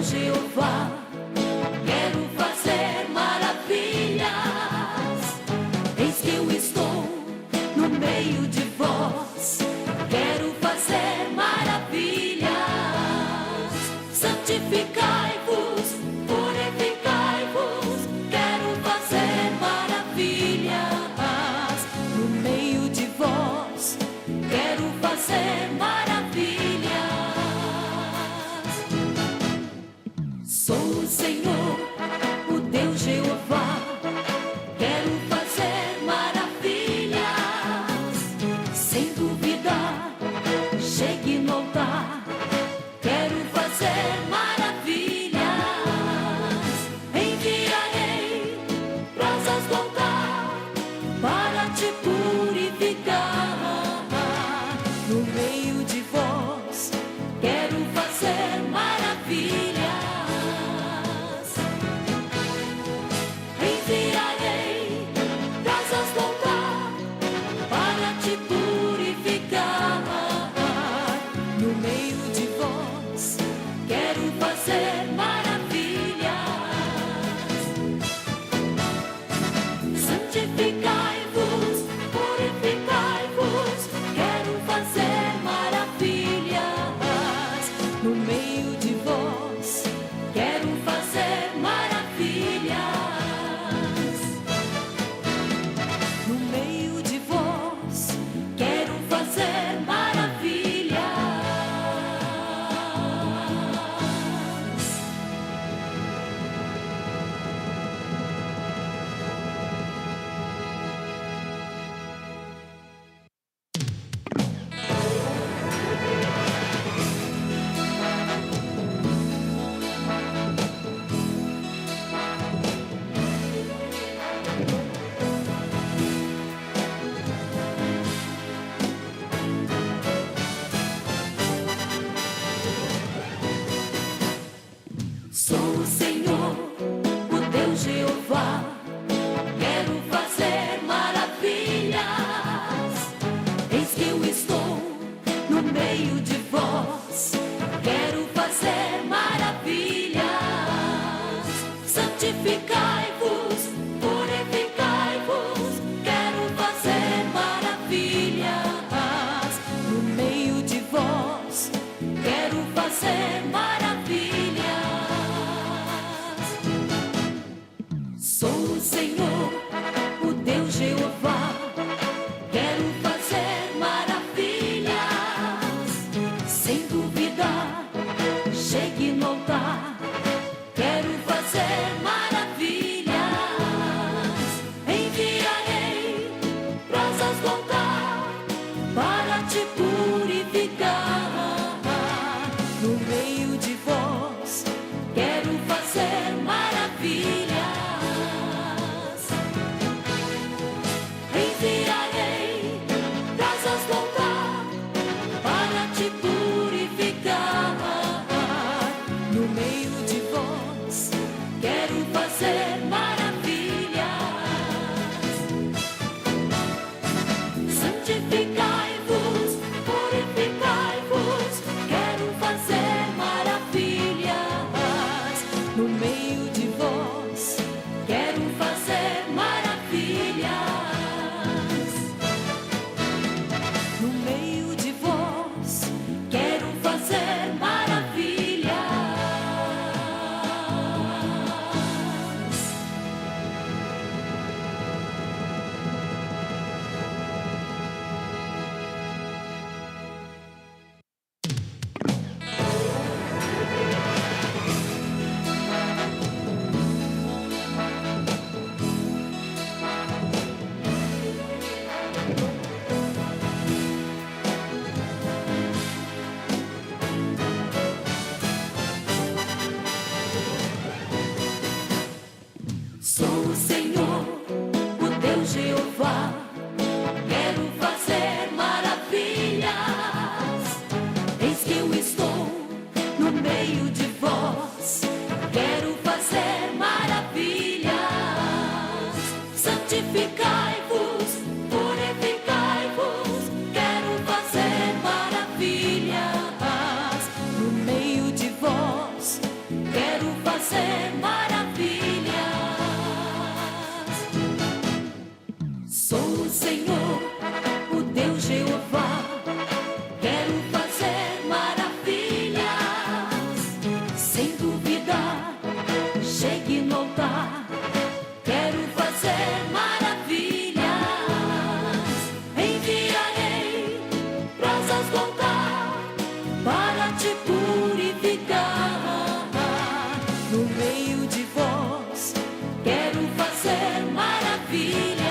Jeová, quero fazer maravilhas. Eis que eu estou no meio de vós, quero fazer maravilhas. Santificai-vos, purificai-vos, quero fazer maravilhas. No meio de vós, quero fazer maravilhas. Sou o Senhor, o Deus Jeová, quero fazer maravilhas. Sem duvidar, chegue no altar, quero fazer maravilhas. Enviarei brasas do altar para te purificar. No meio de vós, quero fazer maravilhas. Enviarei brasas do altar para te purificar. No meio de vós, quero fazer maravilhas. Santificai-vos, purificai-vos, quero fazer maravilhas. No meio de vós, quero fazer maravilhas. No meio de vós, quero fazer maravilhas. Sou o Senhor, o Deus Jeová, quero fazer maravilhas. Eis que eu estou no meio de vós, quero fazer maravilhas. Santificai-vos, purificai-vos, quero fazer maravilhas. No meio de vós, quero fazer maravilhas. Sou o Senhor, o Deus Jeová, quero fazer maravilhas. Sem duvidar, chegue no altar, quero fazer maravilhas. Enviarei brasas do altar para te purificar. No meio de vós, quero fazer maravilhas. Enviarei brasas do altar para te purificar. No meio de vós, quero fazer maravilhas. Santificai-vos, purificai-vos, quero fazer maravilhas. No meio de vós, quero fazer maravilhas. No meio de vós, quero fazer maravilhas. fazer maravilhas. Sou o Senhor, o Deus Jeová. Quero fazer maravilhas. Sem duvidar, chegue no altar. Quero fazer maravilhas. Enviarei brasas do altar para te purificar. No meio de vós, quero fazer maravilhas.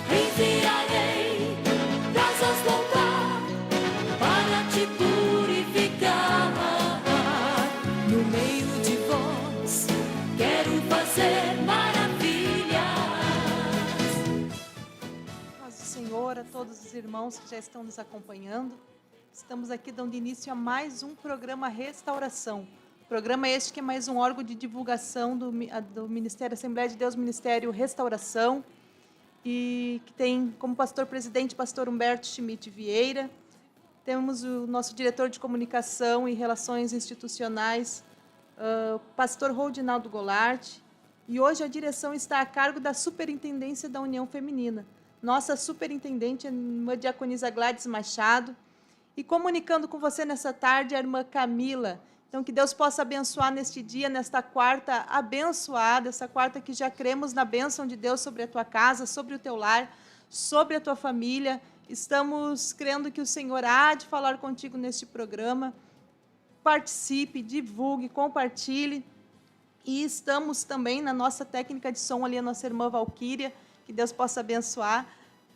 Enviarei brasas do altar para te purificar. No meio de vós, quero fazer maravilhas. Paz do Senhor a todos os irmãos que já estão nos acompanhando. Estamos aqui dando início a mais um programa Restauração. Programa este que é mais um órgão de divulgação do Ministério Assembleia de Deus, Ministério Restauração, e que tem como pastor-presidente pastor Humberto Schmidt Vieira. Temos o nosso diretor de comunicação e relações institucionais, pastor Rodinaldo Goulart. E hoje a direção está a cargo da Superintendência da União Feminina. Nossa superintendente é a irmã diaconisa Gladys Machado. E comunicando com você nessa tarde a irmã Camila. Então, que Deus possa abençoar neste dia, nesta quarta abençoada, essa quarta que já cremos na bênção de Deus sobre a tua casa, sobre o teu lar, sobre a tua família. Estamos crendo que o Senhor há de falar contigo neste programa. Participe, divulgue, compartilhe. E estamos também na nossa técnica de som ali, a nossa irmã Valquíria, que Deus possa abençoar.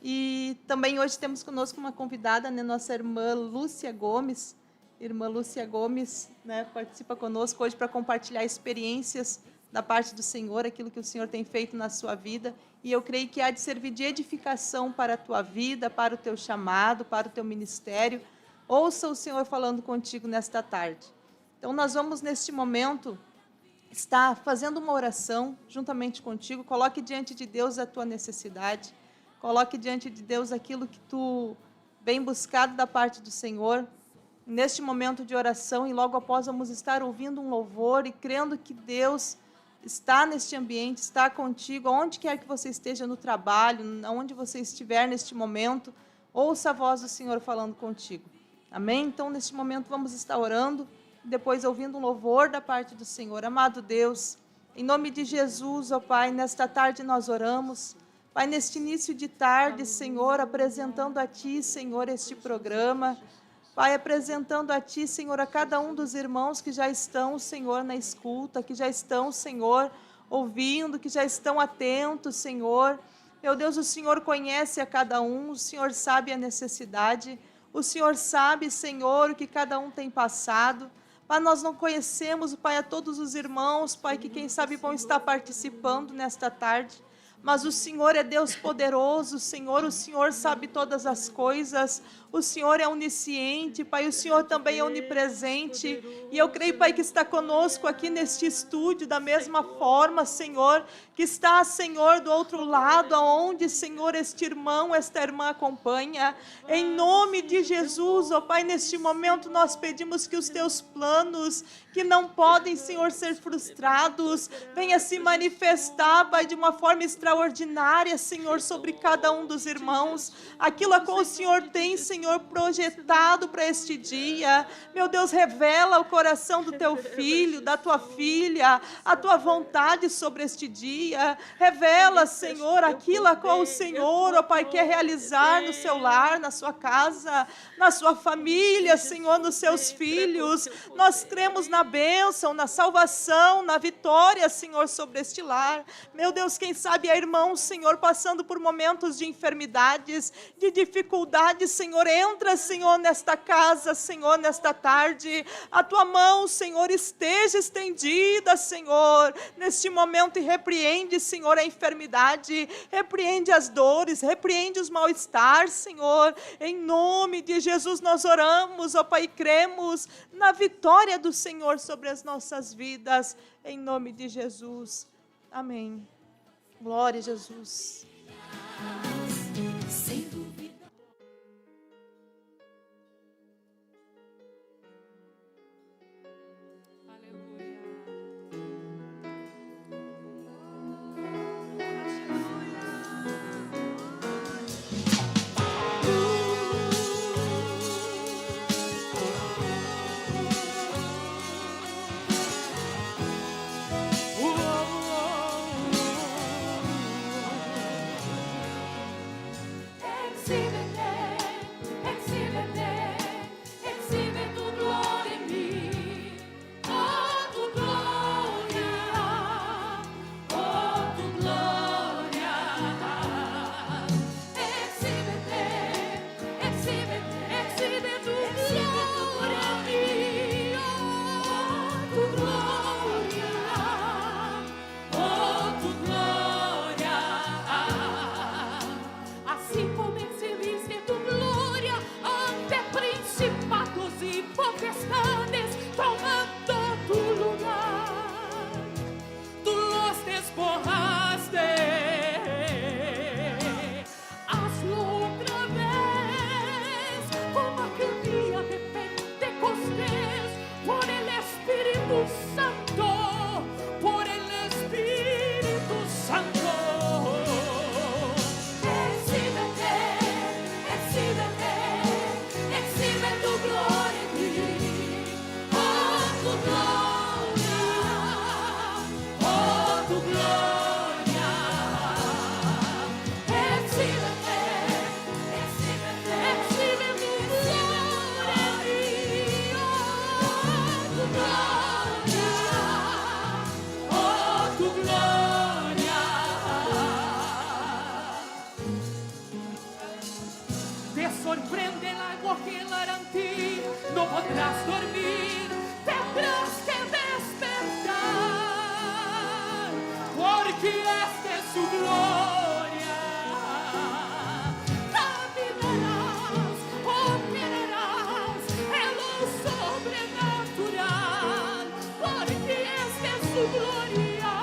E também hoje temos conosco uma convidada, né, nossa irmã Lúcia Gomes. Irmã Lúcia Gomes, né, participa conosco hoje para compartilhar experiências da parte do Senhor, aquilo que o Senhor tem feito na sua vida. E eu creio que há de servir de edificação para a tua vida, para o teu chamado, para o teu ministério. Ouça o Senhor falando contigo nesta tarde. Então, nós vamos, neste momento, estar fazendo uma oração juntamente contigo. Coloque diante de Deus a tua necessidade. Coloque diante de Deus aquilo que tu vem buscado da parte do Senhor. Neste momento de oração, e logo após vamos estar ouvindo um louvor e crendo que Deus está neste ambiente, está contigo, aonde quer que você esteja no trabalho, aonde você estiver neste momento, ouça a voz do Senhor falando contigo. Amém? Então, neste momento, vamos estar orando, depois ouvindo um louvor da parte do Senhor. Amado Deus, em nome de Jesus, ó Pai, nesta tarde nós oramos. Pai, neste início de tarde, Senhor, apresentando a Ti, Senhor, este programa. Pai, apresentando a Ti, Senhor, a cada um dos irmãos que já estão, Senhor, na escuta, que já estão, Senhor, ouvindo, que já estão atentos, Senhor. Meu Deus, o Senhor conhece a cada um, o Senhor sabe a necessidade, o Senhor sabe, Senhor, o que cada um tem passado. Pai, nós não conhecemos, Pai, a todos os irmãos, Pai, que quem sabe vão estar participando nesta tarde. Mas o Senhor é Deus poderoso, Senhor, o Senhor sabe todas as coisas, o Senhor é onisciente, Pai, o Senhor também é onipresente, e eu creio, Pai, que está conosco aqui neste estúdio, da mesma forma, Senhor, que está, Senhor, do outro lado, aonde, Senhor, este irmão, esta irmã acompanha, em nome de Jesus, ó Pai, neste momento nós pedimos que os teus planos, que não podem, Senhor, ser frustrados, venha se manifestar, Pai, de uma forma extraordinária, Senhor, sobre cada um dos irmãos, aquilo a qual o Senhor tem, Senhor, projetado para este dia. Meu Deus, revela o coração do teu filho, da tua filha, a tua vontade sobre este dia. Revela, Senhor, aquilo a qual o Senhor, ó Pai, quer realizar no seu lar, na sua casa, na sua família, Senhor, nos seus filhos. Nós cremos na bênção, na salvação, na vitória, Senhor, sobre este lar. Meu Deus, quem sabe há irmãos, Senhor, passando por momentos de enfermidades, de dificuldades, Senhor, entra, Senhor, nesta casa, Senhor, nesta tarde. A tua mão, Senhor, esteja estendida, Senhor, neste momento, e repreende, Senhor, a enfermidade, repreende as dores, repreende os mal-estar, Senhor. Em nome de Jesus nós oramos, ó Pai, e cremos na vitória do Senhor sobre as nossas vidas, em nome de Jesus. Amém. Glória a Jesus. Sem dúvida. estás tomando tu lugar. Tú los despojaste. Hazlo otra vez, como aquel día de Pentecostés, por el Espíritu Santo, por el Espíritu Santo. Exhíbete, exhíbete, exhibe tu gloria en mí. Oh, tu gloria, oh, tu gloria. Exhíbete, exhíbete, exhibe tu gloria en mí. Oh, tu gloria, oh, tu gloria. Te sorprende el agua que en ti, no podrás dormir, tendrás que despertar, porque esta es su gloria. Caminarás, operarás en lo sobrenatural, porque esta es su gloria.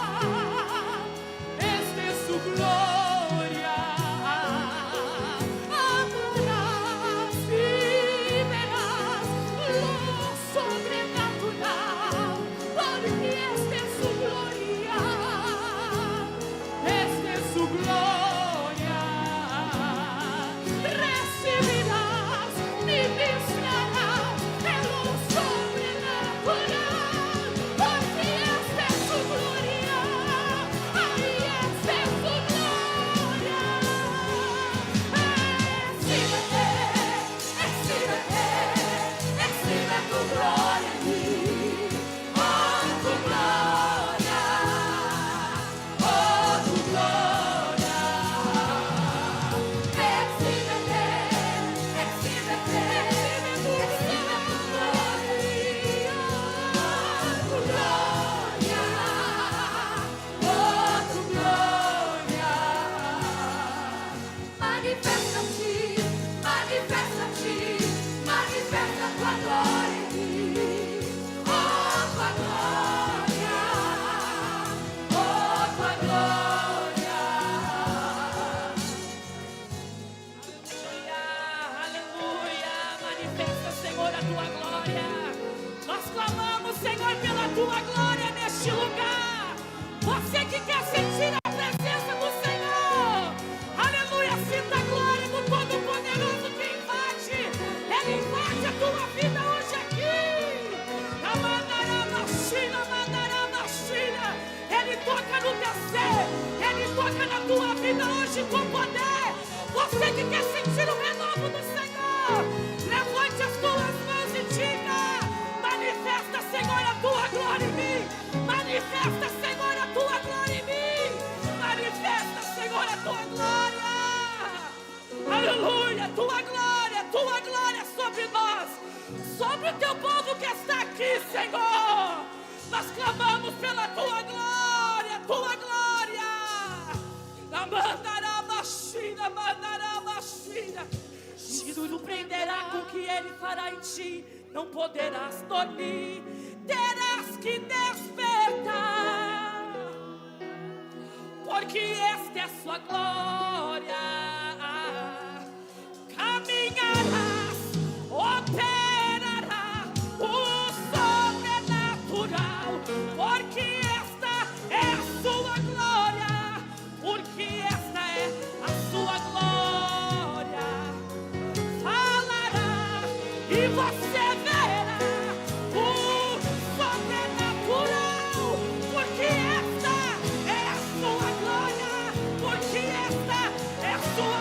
Esta es su gloria. Amarás y verás lo sobrenatural, porque esta es su gloria. Esta es su gloria. Recibirás, ministrarás en lo sobrenatural, porque esta es su gloria. Ay, esta es su gloria. Exhíbete, exhíbete, exhibe tu gloria en mí. Oh, tu gloria, oh, tu gloria. Exhíbete, exhíbete, exhibe tu gloria. Oh, tu gloria, oh, tu gloria. Manifesta-te, manifesta-te, manifesta tua glória em mim. Oh, tua glória, oh, tua glória. Aleluia, aleluia. Manifesta, Senhor, a tua glória. Nós clamamos, Senhor, pela tua glória neste lugar. Você que quer sentir a presença do Senhor, aleluia, sinta a glória do Todo-Poderoso que invade. Ele invade a tua vida hoje aqui. Amandarabashina. Ele toca no teu ser, Ele toca na tua vida hoje com poder. Você que quer sentir o renovo do Senhor, levante as tuas mãos e diga: manifesta, Senhor, a tua glória em mim. Manifesta, Senhor, a tua glória em mim. Manifesta, Senhor, a tua glória. Aleluia, tua glória sobre nós, sobre o teu povo que está aqui, Senhor. Nós clamamos pela tua glória, tua glória. Mandarabashina, mandarabashina. Te surpreenderá com o que Ele fará em ti. Não poderás dormir, terás que despertar, porque esta é a sua glória. Caminharás, operarás o sobrenatural, porque esta é a sua glória, porque esta é a sua glória. Falará e você verá o sobrenatural, porque esta é a sua glória, porque esta é a sua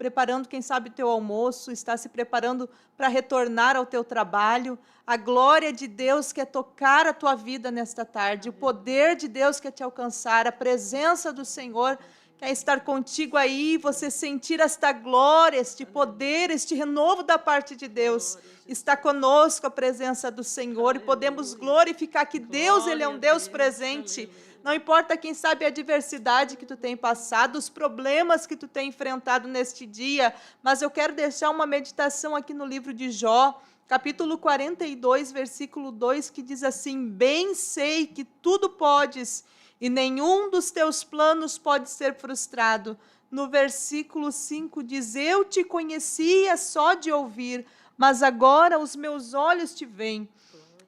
preparando, quem sabe, teu almoço, está se preparando para retornar ao teu trabalho. A glória de Deus quer tocar a tua vida nesta tarde, o poder de Deus quer te alcançar, a presença do Senhor quer estar contigo aí, você sentir esta glória, este poder, este renovo da parte de Deus. Está conosco a presença do Senhor e podemos glorificar que Deus, Ele é um Deus presente. Não importa, quem sabe, a adversidade que tu tem passado, os problemas que tu tem enfrentado neste dia, mas eu quero deixar uma meditação aqui no livro de Jó, capítulo 42, versículo 2, que diz assim: bem sei que tudo podes, e nenhum dos teus planos pode ser frustrado. No versículo 5 diz: eu te conhecia só de ouvir, mas agora os meus olhos te veem.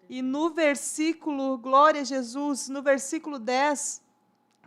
E no versículo, glória a Jesus, no versículo 10,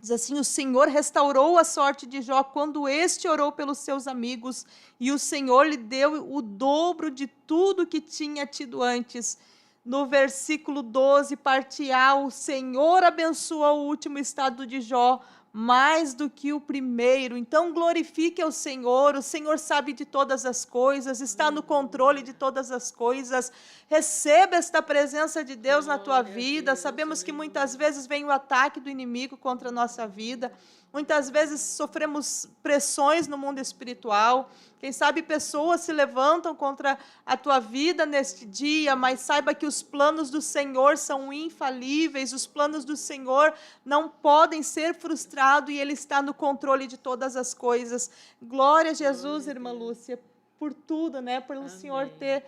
diz assim: o Senhor restaurou a sorte de Jó quando este orou pelos seus amigos, e o Senhor lhe deu o dobro de tudo que tinha tido antes. No versículo 12, parte A, o Senhor abençoa o último estado de Jó mais do que o primeiro. Então glorifique ao Senhor. O Senhor sabe de todas as coisas, está no controle de todas as coisas. Receba esta presença de Deus na tua vida. Sabemos que muitas vezes vem o ataque do inimigo contra a nossa vida. Muitas vezes sofremos pressões no mundo espiritual. Quem sabe pessoas se levantam contra a tua vida neste dia, mas saiba que os planos do Senhor são infalíveis, os planos do Senhor não podem ser frustrados e Ele está no controle de todas as coisas. Glória a Jesus, irmã Lúcia, por tudo, né? Por o Senhor ter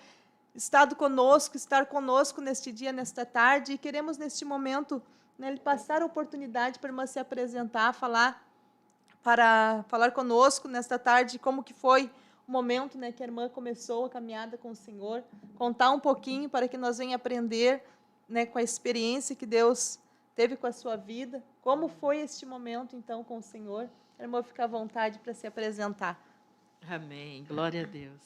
estado conosco, estar conosco neste dia, nesta tarde, e queremos neste momento, né, lhe passar a oportunidade para a irmã se apresentar, para falar conosco nesta tarde como que foi o momento, né, que a irmã começou a caminhada com o Senhor, contar um pouquinho para que nós venhamos aprender, né, com a experiência que Deus teve com a sua vida, como foi este momento então com o Senhor. A irmã fica à vontade para se apresentar. Amém, glória a Deus.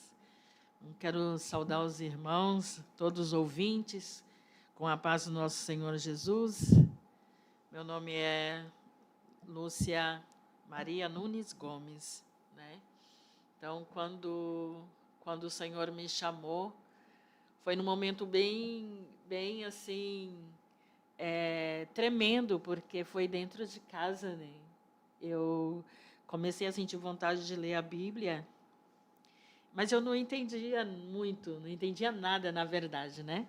Quero saudar os irmãos, todos os ouvintes, com a paz do nosso Senhor Jesus. Meu nome é Lúcia Maria Nunes Gomes, né? Então, quando o Senhor me chamou, foi num momento bem assim, tremendo, porque foi dentro de casa, né? Eu comecei a sentir vontade de ler a Bíblia, mas eu não entendia muito, não entendia nada, na verdade, né?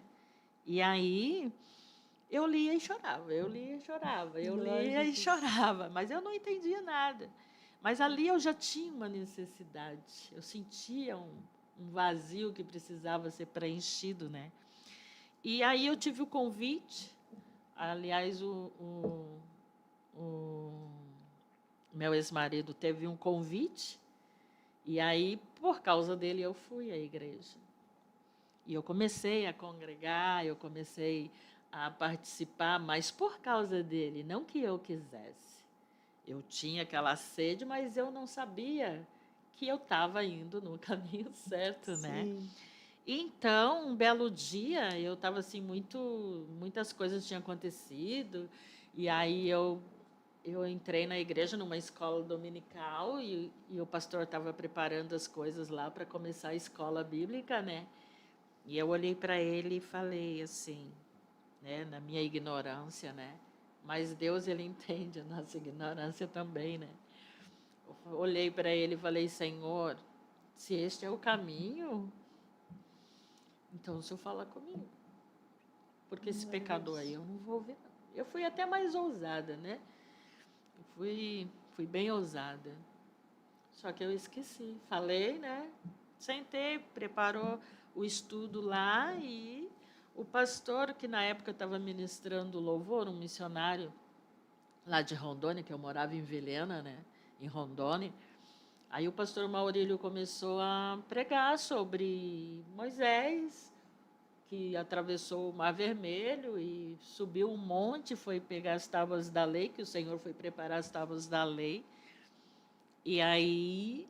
E aí eu lia e chorava, eu lia e chorava, eu lia e chorava, mas eu não entendia nada. Mas ali eu já tinha uma necessidade, eu sentia um vazio que precisava ser preenchido, né? E aí eu tive o convite, aliás, o meu ex-marido teve um convite, e aí, por causa dele, eu fui à igreja. E eu comecei a congregar, eu comecei a participar, mas por causa dele, não que eu quisesse. Eu tinha aquela sede, mas eu não sabia que eu estava indo no caminho certo, né? Sim. Então, um belo dia, eu estava assim, muitas coisas tinham acontecido, e aí eu entrei na igreja, numa escola dominical, e o pastor estava preparando as coisas lá para começar a escola bíblica, né? E eu olhei para ele e falei assim, né, na minha ignorância, né? Mas Deus, Ele entende a nossa ignorância também, né? Eu olhei para ele e falei: Senhor, se este é o caminho, então o Senhor fala comigo. Porque esse pecador aí eu não vou ver, não. Eu fui até mais ousada, né? Eu fui bem ousada. Só que eu esqueci. Falei, né? Sentei, preparou o estudo lá, e o pastor, que na época estava ministrando louvor, um missionário lá de Rondônia, que eu morava em Vilhena, né? Em Rondônia. Aí o pastor Maurílio começou a pregar sobre Moisés, que atravessou o Mar Vermelho e subiu um monte, foi pegar as tábuas da lei, que o Senhor foi preparar as tábuas da lei. E aí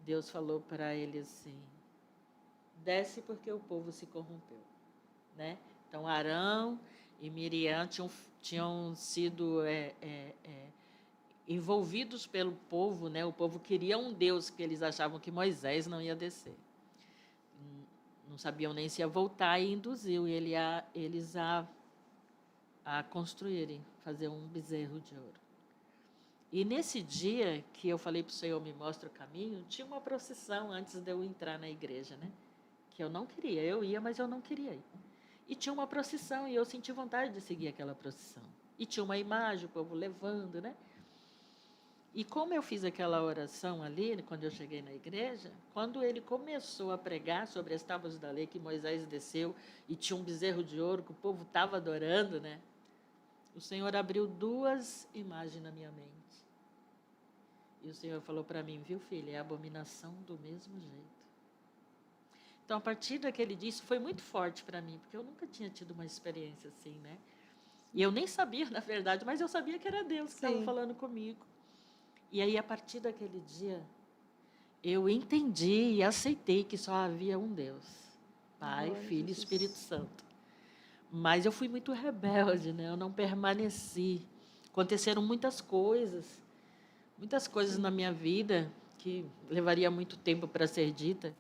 Deus falou para ele assim: desce porque o povo se corrompeu, né? Então Arão e Miriam tinham sido envolvidos pelo povo, né? O povo queria um Deus que eles achavam que Moisés não ia descer. Não sabiam nem se ia voltar e induziu eles a construírem, fazer um bezerro de ouro. E nesse dia que eu falei para o Senhor, me mostra o caminho, tinha uma procissão antes de eu entrar na igreja, né? Que eu não queria, eu ia, mas eu não queria ir. E tinha uma procissão e eu senti vontade de seguir aquela procissão. E tinha uma imagem, o povo levando, né? E como eu fiz aquela oração ali, quando eu cheguei na igreja, quando ele começou a pregar sobre as tábuas da lei que Moisés desceu e tinha um bezerro de ouro que o povo estava adorando, né? O Senhor abriu 2 imagens na minha mente. E o Senhor falou para mim, viu, filha, é abominação do mesmo jeito. Então, a partir daquele dia, isso foi muito forte para mim, porque eu nunca tinha tido uma experiência assim, né? E eu nem sabia, na verdade, mas eu sabia que era Deus que estava falando comigo. E aí, a partir daquele dia, eu entendi e aceitei que só havia um Deus, Pai, Filho e Espírito Santo. Mas eu fui muito rebelde, né? Eu não permaneci. Aconteceram muitas coisas na minha vida que levaria muito tempo para ser dita.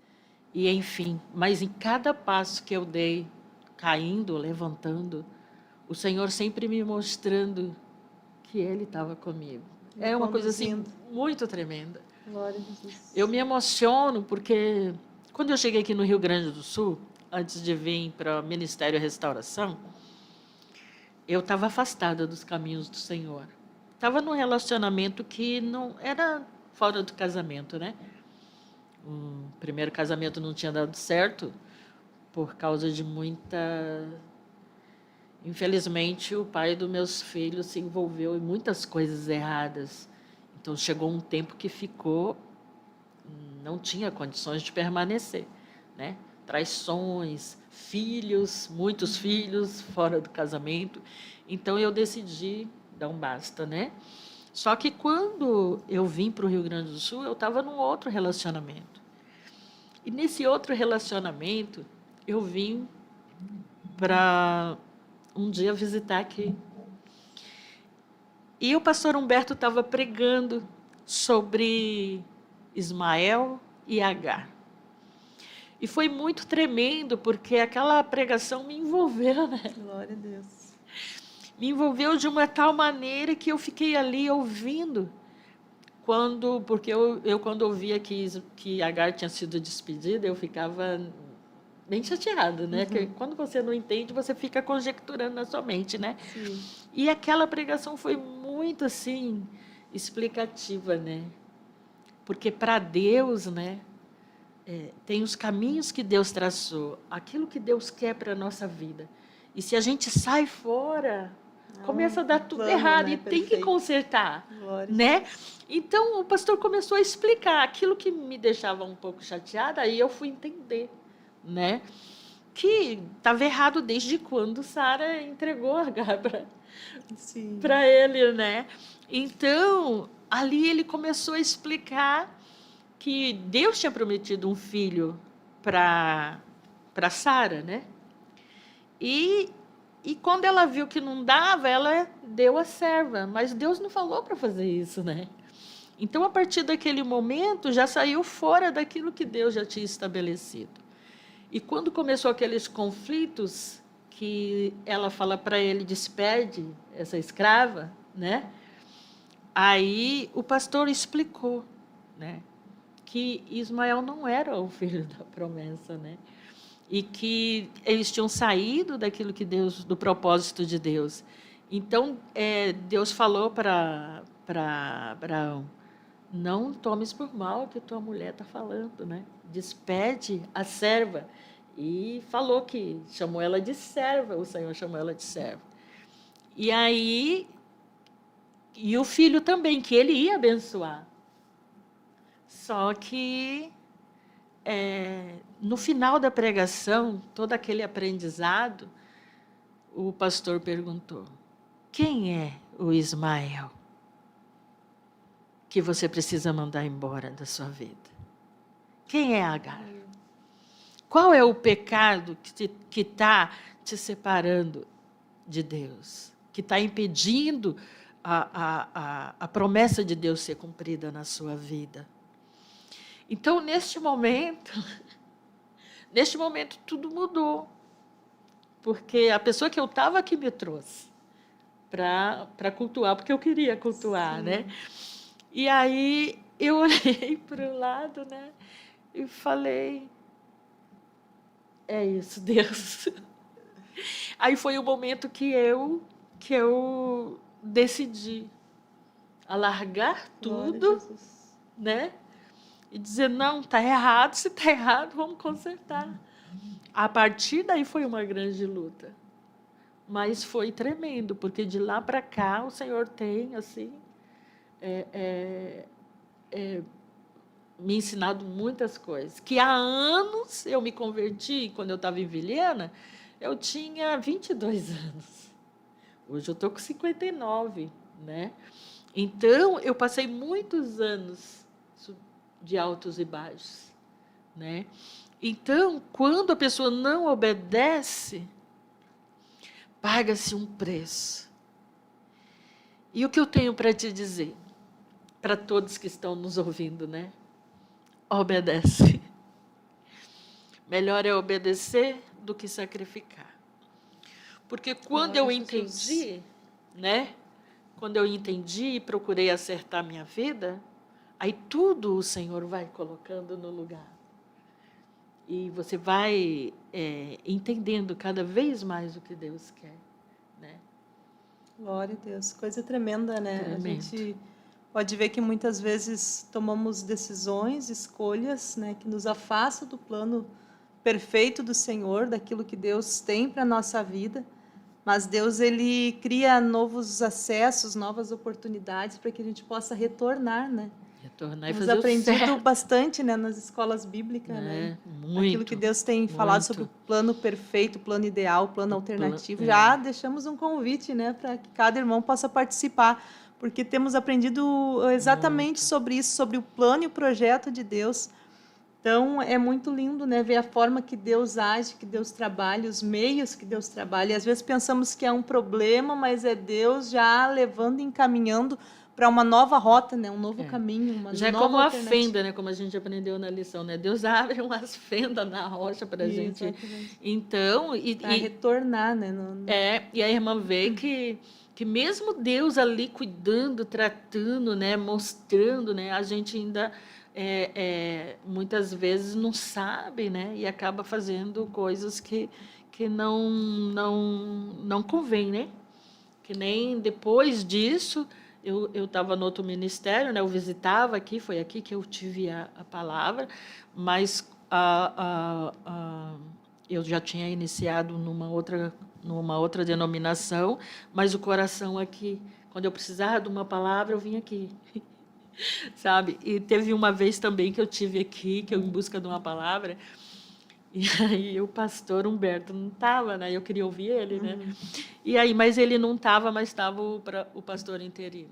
E, enfim, mas em cada passo que eu dei, caindo, levantando, o Senhor sempre me mostrando que Ele estava comigo. É uma coisa assim muito tremenda. Glória a Jesus. Eu me emociono porque quando eu cheguei aqui no Rio Grande do Sul, antes de vir para o Ministério Restauração, eu estava afastada dos caminhos do Senhor. Estava num relacionamento que não era fora do casamento, né? O primeiro casamento não tinha dado certo por causa de muita... Infelizmente, o pai dos meus filhos se envolveu em muitas coisas erradas. Então, chegou um tempo que não tinha condições de permanecer, né? Traições, filhos, muitos filhos fora do casamento. Então, eu decidi dar um basta, né? Só que quando eu vim para o Rio Grande do Sul, eu estava num outro relacionamento. E nesse outro relacionamento, eu vim para um dia visitar aqui. E o pastor Humberto estava pregando sobre Ismael e Agar. E foi muito tremendo, porque aquela pregação me envolveu, né? Glória a Deus. Me envolveu de uma tal maneira que eu fiquei ali ouvindo, porque eu quando ouvia que Agar tinha sido despedida, eu ficava bem chateada, né? Porque quando você não entende, você fica conjecturando na sua mente, né? Sim. E aquela pregação foi muito, assim, explicativa, né? Porque para Deus, né, tem os caminhos que Deus traçou, aquilo que Deus quer para a nossa vida. E se a gente sai fora, começa a dar tudo errado, né? E tem que consertar, Glória, né? Então, o pastor começou a explicar aquilo que me deixava um pouco chateada, aí eu fui entender, né? Que estava errado desde quando Sara entregou Agar para ele, né? Então, ali ele começou a explicar que Deus tinha prometido um filho para Sara, né? E quando ela viu que não dava, ela deu a serva, mas Deus não falou para fazer isso, né? Então, a partir daquele momento, já saiu fora daquilo que Deus já tinha estabelecido. E quando começou aqueles conflitos, que ela fala para ele, despede essa escrava, né? Aí o pastor explicou, né, que Ismael não era o filho da promessa, né? E que eles tinham saído daquilo que Deus, do propósito de Deus. Então, Deus falou para Abraão, não tomes por mal o que tua mulher está falando, né? Despede a serva. E falou que chamou ela de serva, o Senhor chamou ela de serva. E aí, e o filho também, que ele ia abençoar. Só que, no final da pregação, todo aquele aprendizado, o pastor perguntou, quem é o Ismael que você precisa mandar embora da sua vida? Quem é Agar? Qual é o pecado que está te separando de Deus? Que está impedindo a promessa de Deus ser cumprida na sua vida. Então, neste momento tudo mudou, porque a pessoa que eu estava que me trouxe para cultuar, porque eu queria cultuar, Sim. né? E aí eu olhei para o lado, né, e falei, é isso, Deus. Aí foi o momento que eu decidi alargar Glória a tudo, Jesus. né? E dizer, não, está errado, se está errado, vamos consertar. A partir daí foi uma grande luta. Mas foi tremendo, porque de lá para cá o Senhor tem, assim, me ensinado muitas coisas. Que há anos eu me converti, quando eu estava em Vilhena, eu tinha 22 anos. Hoje eu estou com 59, né? Então, eu passei muitos anos de altos e baixos, né? Então, quando a pessoa não obedece, paga-se um preço. E o que eu tenho para te dizer, para todos que estão nos ouvindo, né? Obedece. Melhor é obedecer do que sacrificar. Porque quando eu entendi, né? Quando eu entendi e procurei acertar minha vida, aí tudo o Senhor vai colocando no lugar. E você vai entendendo cada vez mais o que Deus quer, né? Glória a Deus. Coisa tremenda, né? Tremendo. A gente pode ver que muitas vezes tomamos decisões, escolhas, né, que nos afastam do plano perfeito do Senhor, daquilo que Deus tem para a nossa vida. Mas Deus, ele cria novos acessos, novas oportunidades para que a gente possa retornar, né? Retornar e Temos fazer o aprendido certo, bastante, né, nas escolas bíblicas, né? Muito. Aquilo que Deus tem falado muito. sobre o plano perfeito, o plano ideal, o plano alternativo. é. Já deixamos um convite, né, para que cada irmão possa participar, porque temos aprendido exatamente sobre isso, sobre o plano e o projeto de Deus. Então, é muito lindo, né, ver a forma que Deus age, que Deus trabalha, os meios que Deus trabalha. E às vezes pensamos que é um problema, mas é Deus já levando e encaminhando para uma nova rota, né, um novo caminho, uma Já é nova como a alternativa. fenda, né, como a gente aprendeu na lição, né? Deus abre umas fendas na rocha para a gente. Exatamente. Então, Para retornar, né? e a irmã vê que mesmo Deus ali cuidando, tratando, né, mostrando, né, a gente ainda muitas vezes não sabe, né, e acaba fazendo coisas que não convém, né? Que nem depois disso eu estava no outro ministério, né? Eu visitava aqui, foi aqui que eu tive a palavra, mas eu já tinha iniciado numa outra denominação, mas o coração aqui, quando eu precisava de uma palavra, eu vinha aqui. Sabe? E teve uma vez também que eu tive aqui, que eu em busca de uma palavra, e aí o pastor Humberto não estava, né? Eu queria ouvir ele, né? E aí, mas ele não estava, mas estava o pastor interino.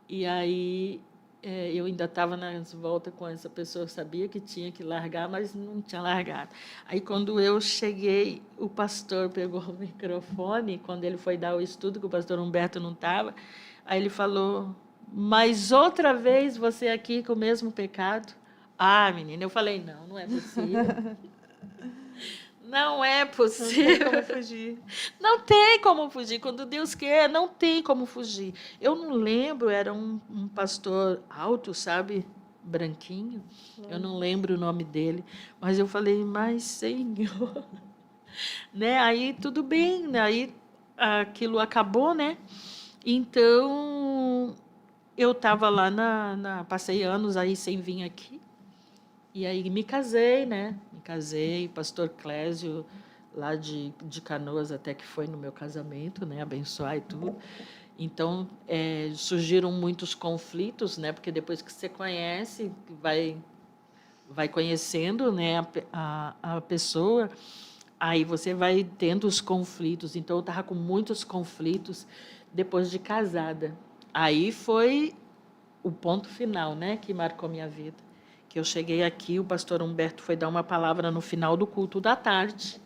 E aí eu ainda estava nas voltas com essa pessoa, sabia que tinha que largar, mas não tinha largado. Aí, quando eu cheguei, o pastor pegou o microfone, quando ele foi dar o estudo, que o pastor Humberto não estava, aí ele falou, mas outra vez você aqui com o mesmo pecado? Ah, menina, eu falei, não é possível. Não é possível. Não tem como fugir. Não tem como fugir. Quando Deus quer, não tem como fugir. Eu não lembro, era um pastor alto, sabe? Branquinho. Eu não lembro o nome dele. Mas eu falei, mas Senhor. Né? Aí tudo bem, né? Aí aquilo acabou, né? Então, eu estava lá passei anos aí sem vir aqui. E aí me casei, né? Me casei, pastor Clésio, lá de Canoas, até que foi no meu casamento, né? Abençoar e tudo. Então, surgiram muitos conflitos, né? Porque depois que você conhece, vai conhecendo, né? A pessoa, aí você vai tendo os conflitos. Então, eu estava com muitos conflitos depois de casada. Aí foi o ponto final, né? Que marcou minha vida. Que eu cheguei aqui, o pastor Humberto foi dar uma palavra no final do culto da tarde,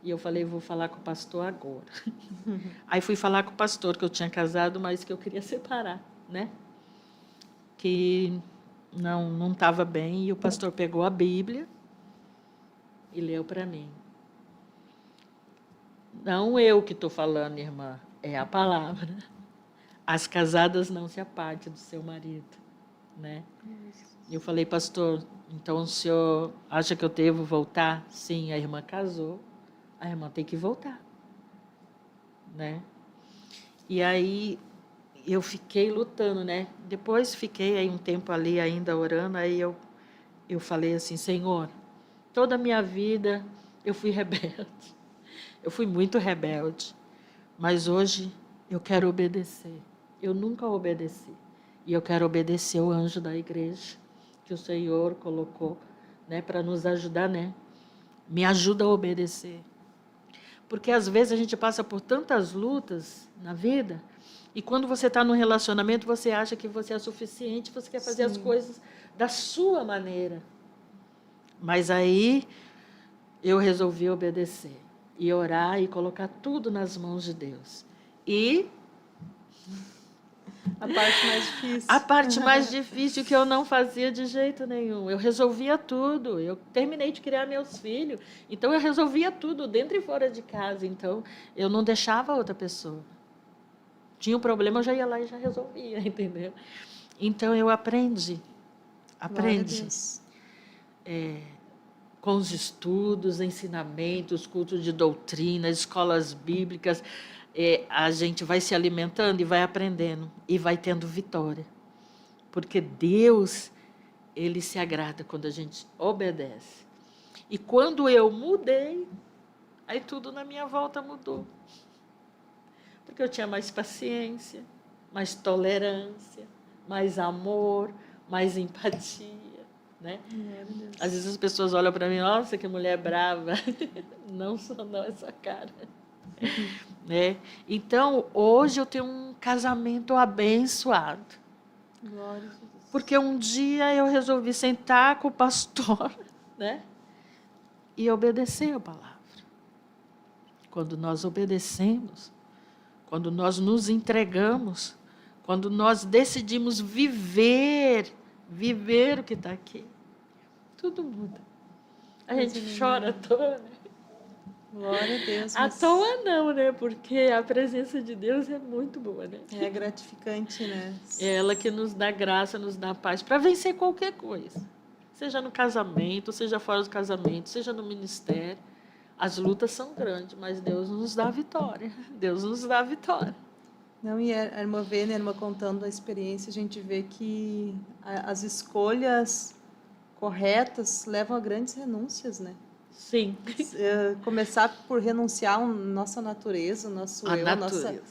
E eu falei, vou falar com o pastor agora. Aí fui falar com o pastor, que eu tinha casado, mas que eu queria separar, né? Que não estava bem. E o pastor pegou a Bíblia e leu para mim. Não eu que estou falando, irmã, é a palavra. As casadas não se apartem do seu marido, né? E eu falei, pastor, então o senhor acha que eu devo voltar? Sim, a irmã casou, a irmã tem que voltar, né? E aí eu fiquei lutando, né? Depois fiquei aí um tempo ali ainda orando, aí eu falei assim, Senhor, toda a minha vida eu fui rebelde, eu fui muito rebelde, mas hoje eu quero obedecer. Eu nunca obedeci. E eu quero obedecer o anjo da igreja que o Senhor colocou, né, para nos ajudar, né? Me ajuda a obedecer. Porque às vezes a gente passa por tantas lutas na vida e quando você está num relacionamento, você acha que você é suficiente, você quer fazer as coisas da sua maneira. Mas aí eu resolvi obedecer e orar e colocar tudo nas mãos de Deus. E A parte mais difícil. a parte mais difícil que eu não fazia de jeito nenhum. Eu resolvia tudo. Eu terminei de criar meus filhos. Então, eu resolvia tudo, dentro e fora de casa. Então, eu não deixava outra pessoa. Tinha um problema, eu já ia lá e já resolvia, entendeu? Então, eu aprendi. Com os estudos, ensinamentos, cultos de doutrina, escolas bíblicas, a gente vai se alimentando e vai aprendendo e vai tendo vitória. Porque Deus, Ele se agrada quando a gente obedece. E quando eu mudei, aí tudo na minha volta mudou. Porque eu tinha mais paciência, mais tolerância, mais amor, mais empatia. Né? Às vezes as pessoas olham para mim, nossa, que mulher brava. Não sou não essa cara. Né? Então, hoje eu tenho um casamento abençoado. Glória a Jesus. Porque um dia eu resolvi sentar com o pastor, né? E obedecer a palavra. Quando nós obedecemos, quando nós nos entregamos, quando nós decidimos viver o que está aqui, tudo muda. A gente chora à toa, né? Glória a Deus. À toa não, né? Porque a presença de Deus é muito boa, né? É gratificante, né? É ela que nos dá graça, nos dá paz para vencer qualquer coisa. Seja no casamento, seja fora do casamento, seja no ministério. As lutas são grandes, mas Deus nos dá a vitória. Deus nos dá a vitória. Não, e a irmã vê, né, a irmã contando a experiência, a gente vê que as escolhas corretas levam a grandes renúncias, né? Sim. Começar por renunciar à nossa natureza, nosso eu,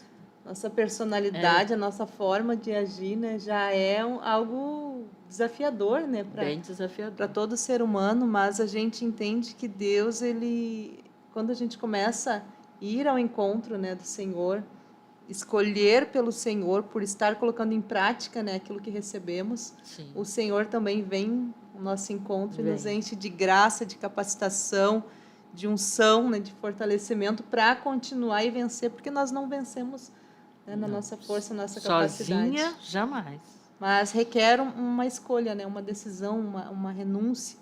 nossa personalidade, a nossa forma de agir, né, já é algo desafiador, né, bem desafiador para todo ser humano, mas a gente entende que Deus, ele, quando a gente começa a ir ao encontro, né, do Senhor, escolher pelo Senhor, por estar colocando em prática, né, aquilo que recebemos, Sim. O Senhor também vem ao nosso encontro e nos enche de graça, de capacitação, de unção, né, de fortalecimento para continuar e vencer, porque nós não vencemos, né, na nossa força, na nossa capacidade. Sozinha, jamais. Mas requer uma escolha, né, uma decisão, uma renúncia.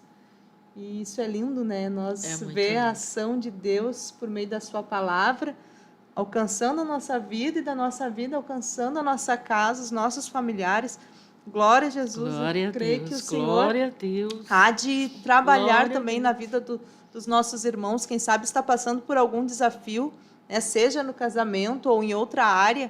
E isso é lindo, né? Nós ver a ação de Deus por meio da sua palavra, alcançando a nossa vida e da nossa vida alcançando a nossa casa, os nossos familiares. Glória a Jesus. Glória eu creio Deus, que o Senhor glória a Deus. há de trabalhar Glória também na vida dos nossos irmãos. Quem sabe está passando por algum desafio, né? Seja no casamento ou em outra área.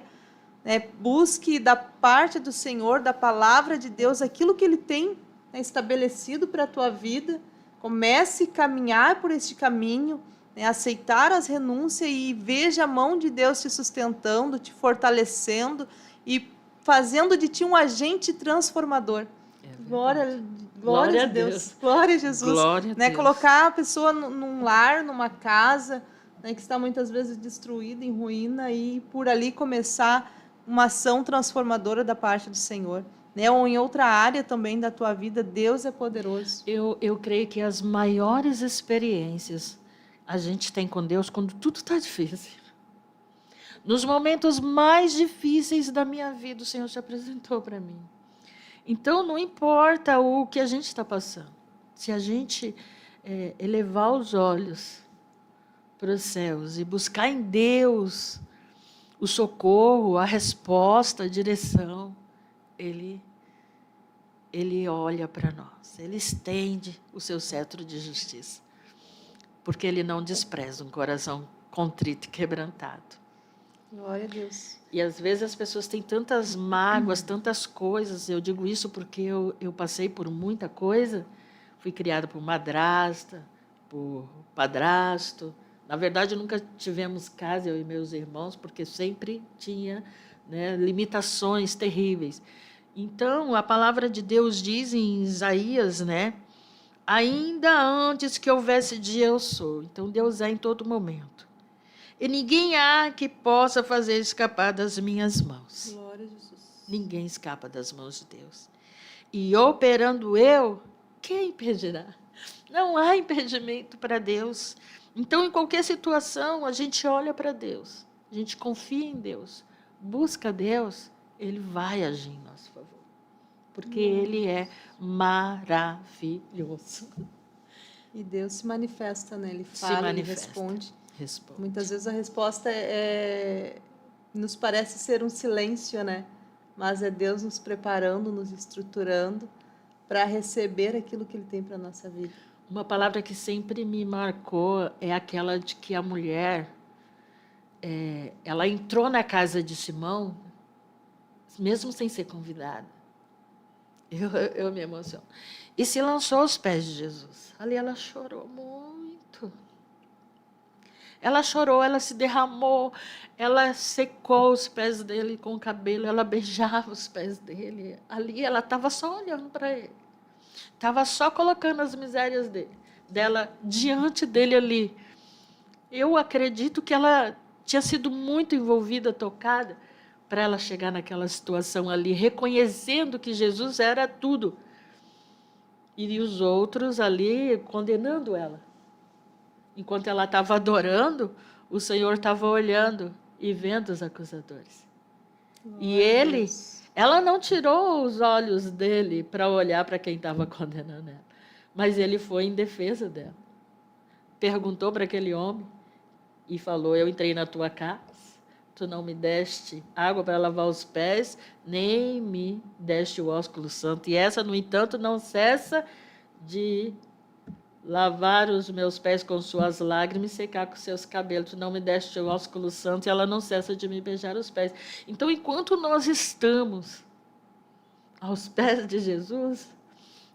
Né? Busque da parte do Senhor, da palavra de Deus, aquilo que Ele tem, né, estabelecido para a tua vida. Comece a caminhar por este caminho, né, aceitar as renúncias e veja a mão de Deus te sustentando, te fortalecendo e fazendo de ti um agente transformador. Glória a Deus. Glória a Jesus. Glória a né, Deus. Colocar a pessoa num lar, numa casa, né, que está muitas vezes destruída, em ruína, e por ali começar uma ação transformadora da parte do Senhor. Né? Ou em outra área também da tua vida, Deus é poderoso. Eu creio que as maiores experiências a gente tem com Deus quando tudo está difícil. Nos momentos mais difíceis da minha vida, o Senhor se apresentou para mim. Então, não importa o que a gente está passando. Se a gente elevar os olhos para os céus e buscar em Deus o socorro, a resposta, a direção, Ele olha para nós. Ele estende o seu cetro de justiça. Porque Ele não despreza um coração contrito e quebrantado. Glória a Deus. E às vezes as pessoas têm tantas mágoas, tantas coisas. Eu digo isso porque eu passei por muita coisa. Fui criada por madrasta, por padrasto. Na verdade, nunca tivemos casa, eu e meus irmãos, porque sempre tinha, né, limitações terríveis. Então, a palavra de Deus diz em Isaías, né? Ainda antes que houvesse dia, eu sou. Então, Deus é em todo momento. E ninguém há que possa fazer escapar das minhas mãos. Glória a Jesus. Ninguém escapa das mãos de Deus. E operando eu, quem impedirá? Não há impedimento para Deus. Então, em qualquer situação, a gente olha para Deus. A gente confia em Deus. Busca Deus, Ele vai agir em nosso favor. Porque Ele é maravilhoso. E Deus se manifesta, né? Ele fala, Ele responde. Muitas vezes a resposta nos parece ser um silêncio, né? Mas é Deus nos preparando, nos estruturando para receber aquilo que Ele tem para a nossa vida. Uma palavra que sempre me marcou é aquela de que a mulher, ela entrou na casa de Simão, mesmo sem ser convidada. Eu me emociono. E se lançou aos pés de Jesus. Ali ela chorou muito. Ela chorou, ela se derramou, ela secou os pés dele com o cabelo, ela beijava os pés dele. Ali ela estava só olhando para ele. Estava só colocando as misérias dela diante dele ali. Eu acredito que ela tinha sido muito envolvida, tocada, para ela chegar naquela situação ali, reconhecendo que Jesus era tudo. E os outros ali condenando ela. Enquanto ela estava adorando, o Senhor estava olhando e vendo os acusadores. E ele, ela não tirou os olhos dele para olhar para quem estava condenando ela. Mas ele foi em defesa dela. Perguntou para aquele homem e falou: eu entrei na tua casa, tu não me deste água para lavar os pés, nem me deste o ósculo santo. E essa, no entanto, não cessa de lavar os meus pés com suas lágrimas e secar com seus cabelos. Tu não me deste o ósculo santo e ela não cessa de me beijar os pés. Então, enquanto nós estamos aos pés de Jesus,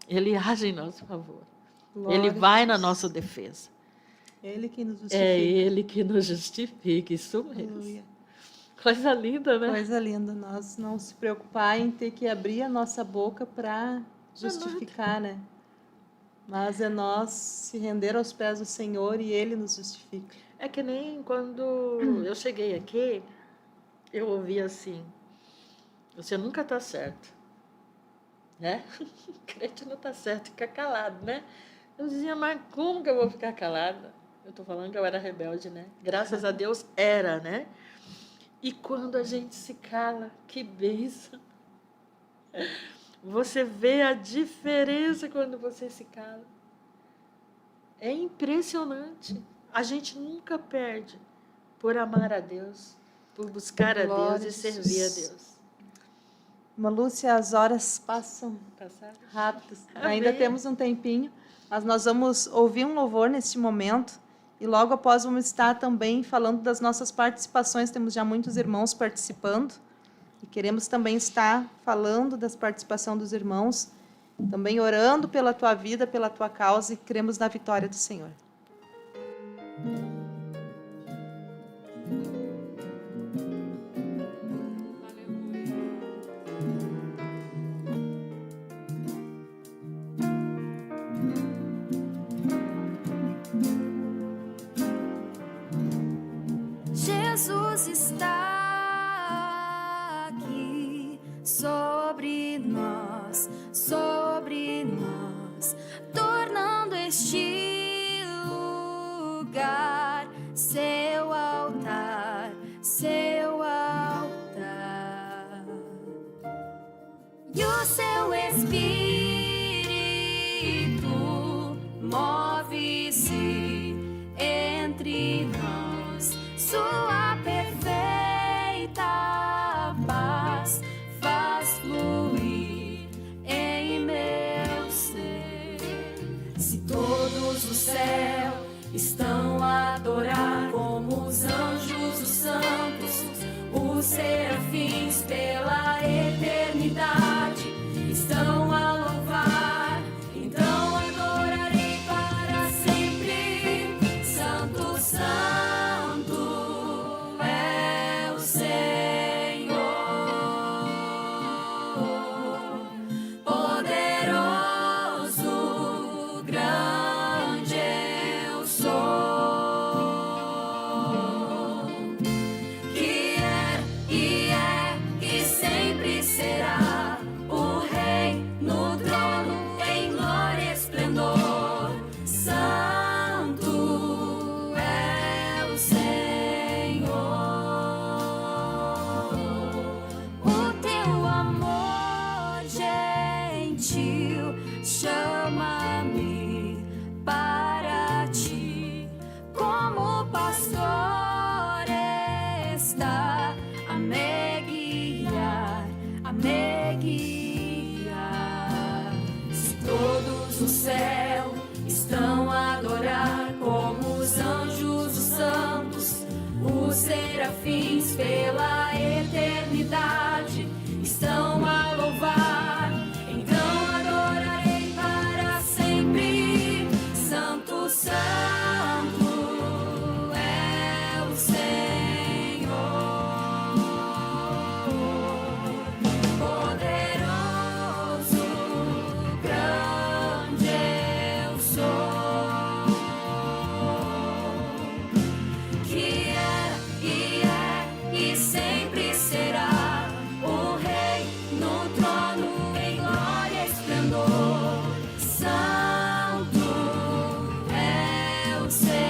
Ele age em nosso favor. Glória Ele vai na nossa defesa. Ele que nos justifica. É Ele que nos justifica, isso mesmo. Aleluia. Coisa linda, né? Coisa linda. Nós não se preocupar em ter que abrir a nossa boca para justificar, né? Mas é nós se render aos pés do Senhor e Ele nos justifica. É que nem quando eu cheguei aqui, eu ouvi assim: você nunca está certo. Né? O crente não está certo, fica calado, né? Eu dizia: mas como que eu vou ficar calada? Eu estou falando que eu era rebelde, né? Graças a Deus era, né? E quando a gente se cala, que bênção. Você vê a diferença quando você se cala. É impressionante. A gente nunca perde por amar a Deus, por buscar a Deus e servir a Deus. Irmã Lúcia, as horas passam rápido. Ainda temos um tempinho, mas nós vamos ouvir um louvor neste momento e logo após vamos estar também falando das nossas participações. Temos já muitos irmãos participando. E queremos também estar falando da participação dos irmãos, também orando pela tua vida, pela tua causa, e cremos na vitória do Senhor. Jesus está sobre nós, tornando este lugar disse entre nós, sua perfeita paz faz fluir em meu ser. Se todos do céu estão a adorar, como os anjos, os santos, os serafins pela eternidade estão a louvar, então adorarei para sempre. Santo, santo é o Senhor, poderoso, grande eu sou, que é e sempre será o Rei no trono em glória e esplendor. Santo é o Senhor. O teu amor gentil chama-me para ti, como pastor está a me guiar, a me guiar. Se todos no céu estão a adorar, como os anjos, os santos, os serafins pela eternidade estão a louvar, então adorarei para sempre. Santo, santo é o Senhor, poderoso, grande eu sou, que é e sempre será o Rei no trono em glória e esplendor. Santo é o Senhor.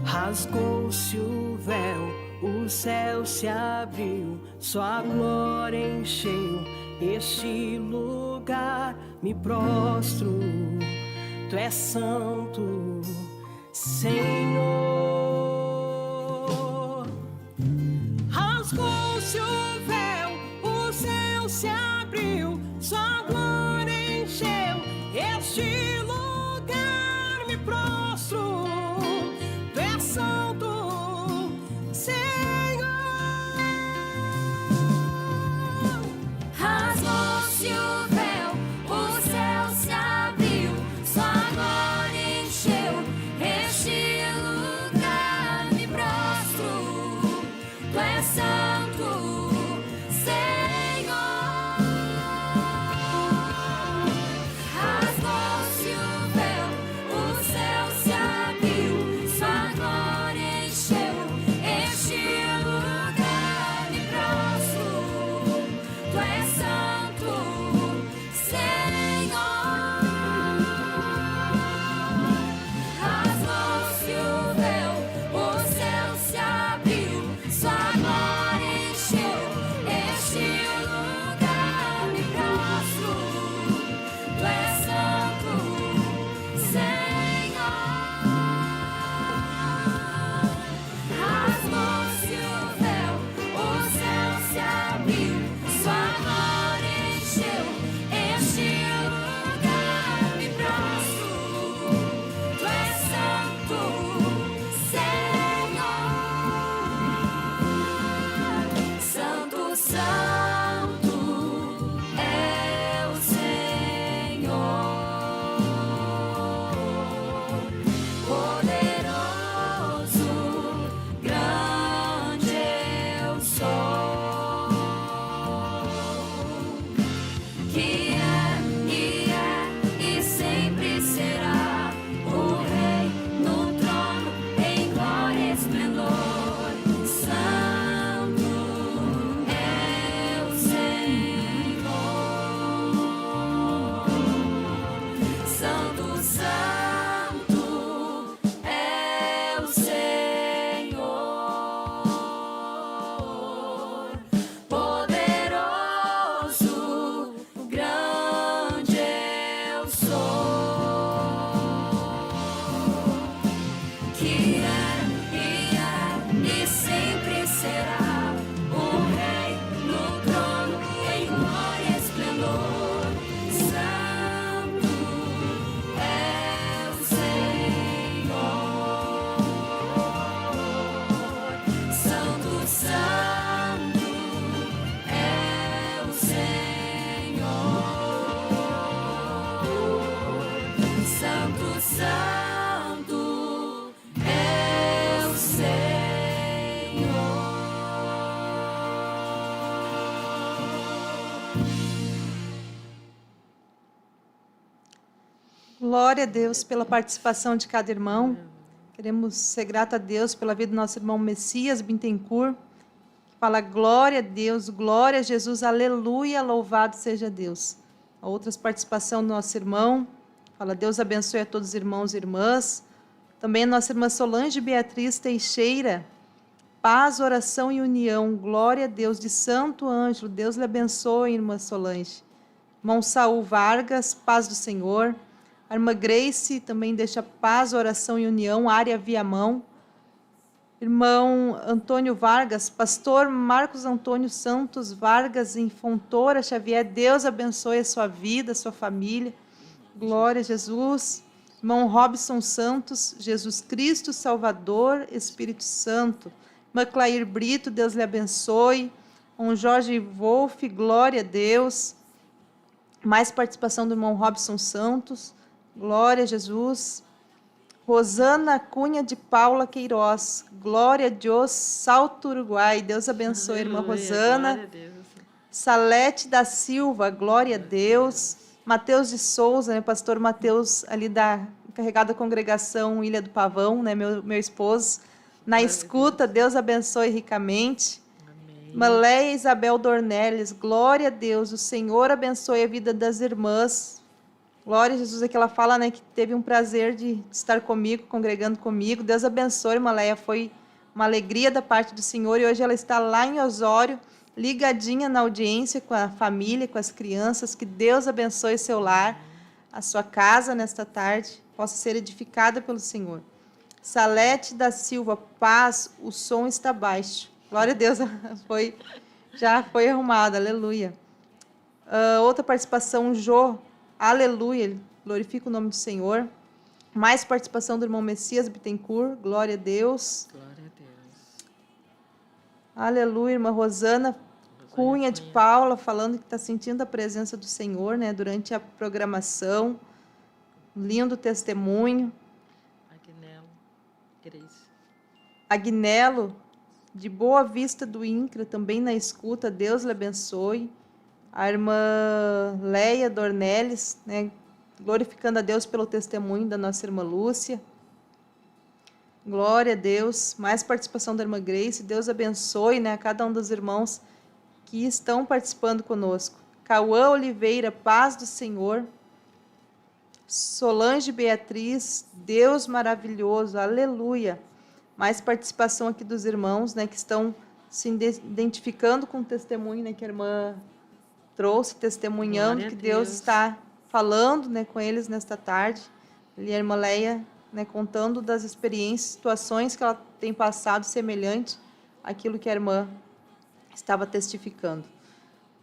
Rasgou-se o véu, o céu se abriu, sua glória encheu este lugar. Me prostro, tu és santo, Senhor. Rasgou-se o véu, o céu se abriu, sua glória encheu este lugar. Me prostro, tu és santo, Senhor. Rasgou-se o véu, o céu se abriu, sua glória encheu este lugar. Me prostro, tu és santo, Senhor. Rasgou-se o véu, o céu se abriu, sua glória encheu este lugar. Me prostro, tu és santo, Senhor. Rasgou-se o véu, o céu se abriu, sua glória Santo é o Senhor. Santo, Santo é o Senhor. Glória a Deus pela participação de cada irmão. Queremos ser grata a Deus pela vida do nosso irmão Messias Bittencourt, que fala glória a Deus, glória a Jesus, aleluia, louvado seja Deus. A outras participação do nosso irmão, fala Deus abençoe a todos os irmãos e irmãs. Também a nossa irmã Solange Beatriz Teixeira, paz, oração e união, glória a Deus, de Santo Ângelo, Deus lhe abençoe, irmã Solange. Irmão Saul Vargas, paz do Senhor. A irmã Grace também deixa paz, oração e união, área Viamão. Irmão Antônio Vargas, pastor Marcos Antônio Santos Vargas, em Fontoura Xavier, Deus abençoe a sua vida, a sua família. Glória a Jesus. Irmão Robson Santos, Jesus Cristo, Salvador, Espírito Santo. Irmã Clair Brito, Deus lhe abençoe. Irmão Jorge Wolff, glória a Deus. Mais participação do irmão Robson Santos. Glória a Jesus. Rosana Cunha de Paula Queiroz. Glória a Deus, Salto Uruguai. Deus abençoe, irmã Aleluia, Rosana. glória a Deus. Salete da Silva, glória a Deus. Mateus de Souza, né, pastor Mateus, ali da encarregada da congregação Ilha do Pavão, né, meu esposo. Na Glória a escuta, Deus abençoe ricamente. Amém. Maléia Isabel Dornelles, glória a Deus, o Senhor abençoe a vida das irmãs. Glória a Jesus, é que ela fala, né, que teve um prazer de estar comigo, congregando comigo. Deus abençoe, Maléia, foi uma alegria da parte do Senhor e hoje ela está lá em Osório, ligadinha na audiência com a família, com as crianças. Que Deus abençoe seu lar, a sua casa nesta tarde, possa ser edificada pelo Senhor. Salete da Silva, paz, o som está baixo. Glória a Deus, já foi arrumado, aleluia. Outra participação, Jô, aleluia, glorifica o nome do Senhor. Mais participação do irmão Messias Bittencourt, glória a Deus. Glória a Deus. Aleluia, irmã Rosana Cunha de Paula, falando que está sentindo a presença do Senhor, né, durante a programação. Lindo testemunho. Agnello, Grace. Agnello, de Boa Vista do INCRA, também na escuta, Deus lhe abençoe. A irmã Leia Dornelles, né, glorificando a Deus pelo testemunho da nossa irmã Lúcia. Glória a Deus. Mais participação da irmã Grace. Deus abençoe, né, a cada um dos irmãos que estão participando conosco. Cauã Oliveira, paz do Senhor. Solange Beatriz, Deus maravilhoso, aleluia. Mais participação aqui dos irmãos, né, que estão se identificando com o testemunho, né, que a irmã trouxe, testemunhando Glória a que Deus Deus. está falando, né, com eles nesta tarde. E a irmã Leia, né, contando das experiências, situações que ela tem passado semelhante àquilo que a irmã estava testificando.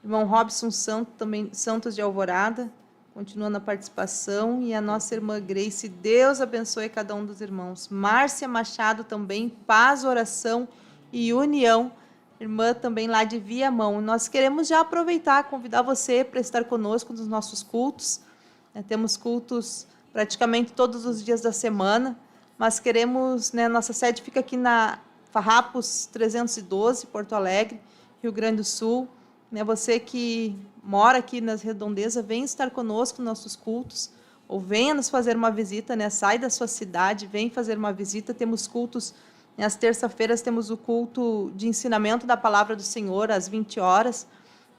Irmão Robson Santos de Alvorada, continuando a participação, e a nossa irmã Grace, Deus abençoe cada um dos irmãos. Márcia Machado também, paz, oração e união, irmã também lá de Viamão. Nós queremos já aproveitar, convidar você para estar conosco nos nossos cultos, né, temos cultos praticamente todos os dias da semana, mas queremos, né, nossa sede fica aqui na Farrapos 312, Porto Alegre, Rio Grande do Sul, né, você que mora aqui nas redondezas, vem estar conosco nos nossos cultos, ou venha nos fazer uma visita, né, sai da sua cidade, vem fazer uma visita. Temos cultos, né, às terças-feiras temos o culto de ensinamento da Palavra do Senhor, às 20 horas.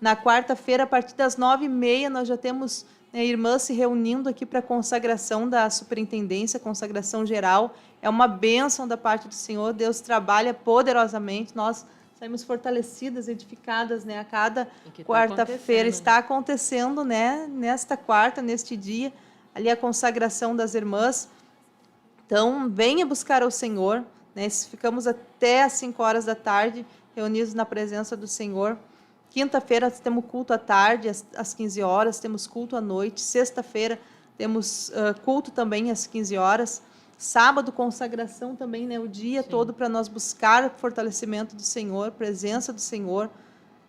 Na quarta-feira, a partir das 9h30, nós já temos, né, irmãs se reunindo aqui para a consagração da superintendência, consagração geral. É uma bênção da parte do Senhor, Deus trabalha poderosamente, nós saímos fortalecidas, edificadas, né, a cada quarta-feira. Está acontecendo, né, nesta quarta, neste dia, ali a consagração das irmãs. Então, venha buscar ao Senhor, né, ficamos até às 5 horas da tarde, reunidos na presença do Senhor. Quinta-feira temos culto à tarde, às 15 horas, temos culto à noite. Sexta-feira temos culto também às 15 horas. Sábado, consagração também, né? O dia todo para nós buscar o fortalecimento do Senhor, presença do Senhor.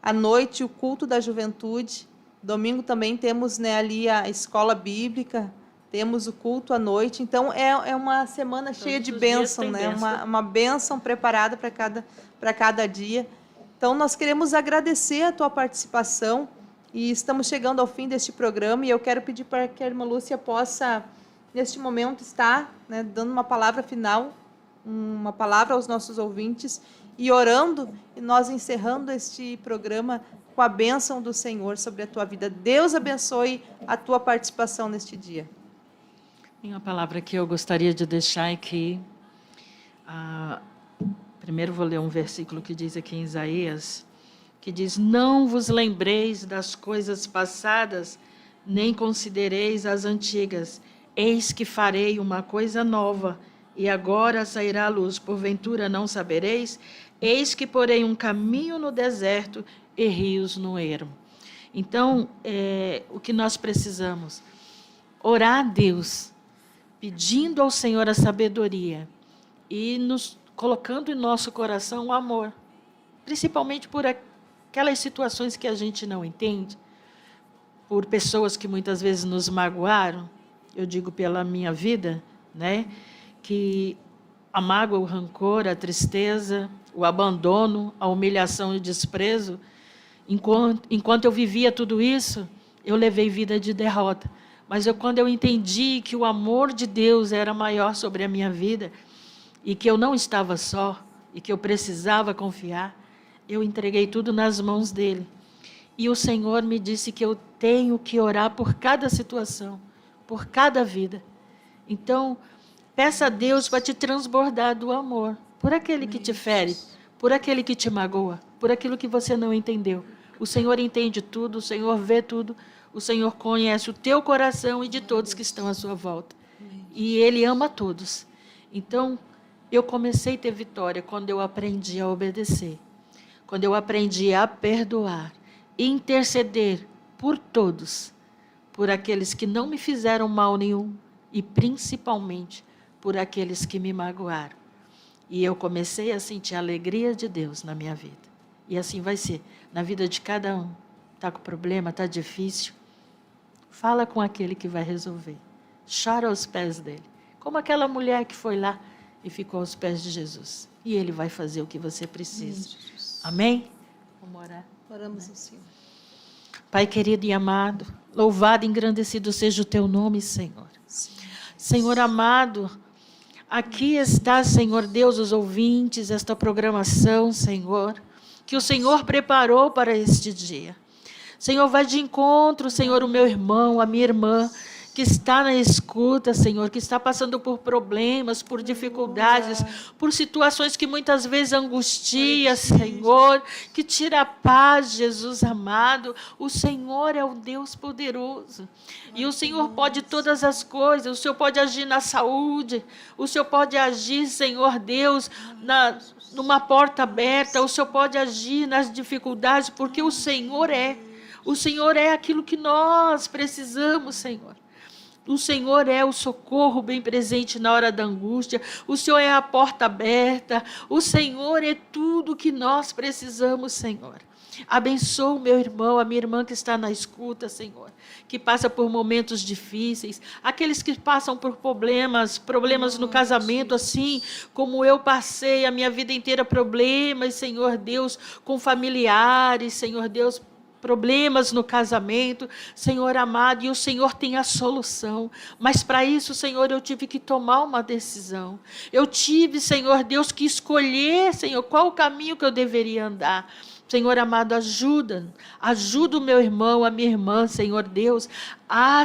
À noite, o culto da juventude. Domingo também temos, né, ali a escola bíblica, temos o culto à noite. Então, é uma semana cheia de bênção, né? Uma bênção preparada para cada dia. Então, nós queremos agradecer a tua participação e estamos chegando ao fim deste programa e eu quero pedir para que a irmã Lúcia possa, neste momento, estar, né, dando uma palavra final, uma palavra aos nossos ouvintes e orando, e nós encerrando este programa com a bênção do Senhor sobre a tua vida. Deus abençoe a tua participação neste dia. Uma palavra que eu gostaria de deixar é que, primeiro vou ler um versículo que diz aqui em Isaías, que diz: não vos lembreis das coisas passadas, nem considereis as antigas. Eis que farei uma coisa nova, e agora sairá a luz. Porventura não sabereis? Eis que porei um caminho no deserto e rios no ermo. Então, o que nós precisamos? Orar a Deus, pedindo ao Senhor a sabedoria e nos colocando em nosso coração o amor, principalmente por aquelas situações que a gente não entende, por pessoas que muitas vezes nos magoaram. Eu digo pela minha vida, né, que a mágoa, o rancor, a tristeza, o abandono, a humilhação e o desprezo, enquanto eu vivia tudo isso, eu levei vida de derrota. Mas quando eu entendi que o amor de Deus era maior sobre a minha vida e que eu não estava só e que eu precisava confiar, eu entreguei tudo nas mãos dele. E o Senhor me disse que eu tenho que orar por cada situação, por cada vida. Então, peça a Deus para te transbordar do amor, por aquele que te fere, por aquele que te magoa, por aquilo que você não entendeu. O Senhor entende tudo, o Senhor vê tudo, o Senhor conhece o teu coração e de todos que estão à sua volta. E Ele ama todos. Então, eu comecei a ter vitória quando eu aprendi a obedecer, quando eu aprendi a perdoar, interceder por todos, por aqueles que não me fizeram mal nenhum e principalmente por aqueles que me magoaram. E eu comecei a sentir a alegria de Deus na minha vida. E assim vai ser na vida de cada um. Está com problema, está difícil? Fala com aquele que vai resolver. Chora aos pés dele. Como aquela mulher que foi lá e ficou aos pés de Jesus. E ele vai fazer o que você precisa. Amém? Vamos orar. Oramos ao Senhor. Pai querido e amado, louvado e engrandecido seja o teu nome, Senhor. Senhor amado, aqui está, Senhor Deus, os ouvintes, esta programação, Senhor, que o Senhor preparou para este dia. Senhor, vai de encontro, Senhor, o meu irmão, a minha irmã, que está na escuta, Senhor, que está passando por problemas, por dificuldades, por situações que muitas vezes angustia, Senhor, que tira a paz, Jesus amado. O Senhor é o Deus poderoso. E o Senhor pode todas as coisas. O Senhor pode agir na saúde. O Senhor pode agir, Senhor Deus, numa porta aberta. O Senhor pode agir nas dificuldades, porque o Senhor é. O Senhor é aquilo que nós precisamos, Senhor. O Senhor é o socorro bem presente na hora da angústia. O Senhor é a porta aberta. O Senhor é tudo que nós precisamos, Senhor. Abençoa o meu irmão, a minha irmã que está na escuta, Senhor, que passa por momentos difíceis, aqueles que passam por problemas no casamento, assim como eu passei a minha vida inteira problemas, Senhor Deus, com familiares, Senhor Deus, problemas no casamento, Senhor amado, e o Senhor tem a solução. Mas para isso, Senhor, eu tive que tomar uma decisão. Eu tive, Senhor Deus, que escolher, Senhor, qual o caminho que eu deveria andar. Senhor amado, ajuda o meu irmão, a minha irmã, Senhor Deus,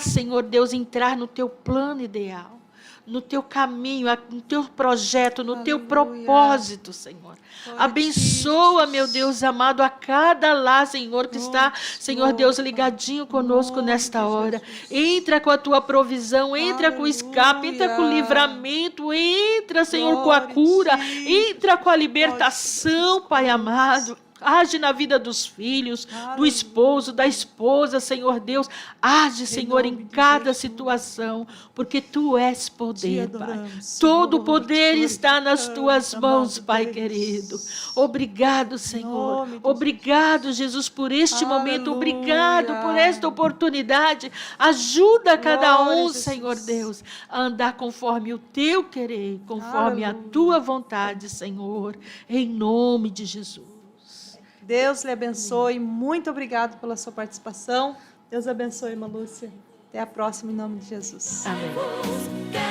Senhor Deus, entrar no teu plano ideal, no teu caminho, no teu projeto, no teu propósito, Senhor. Abençoa, meu Deus amado, a cada lá, Senhor, que está, Senhor Deus, ligadinho conosco nesta hora. Entra com a tua provisão, entra com o escape, entra com o livramento, entra, Senhor, com a cura, entra com a libertação, Pai amado. Age na vida dos filhos, do esposo, da esposa, Senhor Deus. Age, Senhor, em cada situação, porque Tu és poder, Pai. Todo o poder está nas Tuas mãos, Pai querido. Obrigado, Senhor. Obrigado, Jesus, por este momento. Obrigado por esta oportunidade. Ajuda cada um, Senhor Deus, a andar conforme o Teu querer, conforme a Tua vontade, Senhor, em nome de Jesus. Deus lhe abençoe. Muito obrigado pela sua participação. Deus abençoe, irmã Lúcia. Até a próxima, em nome de Jesus. Amém.